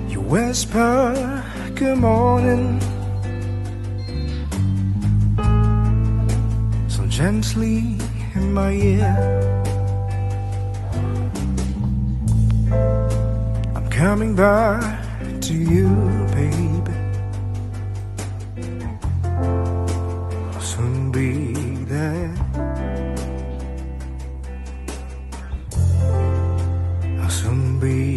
You whisper good morning so gently in my ear. I'm coming back to you, baby. I'll soon be there. I'll soon be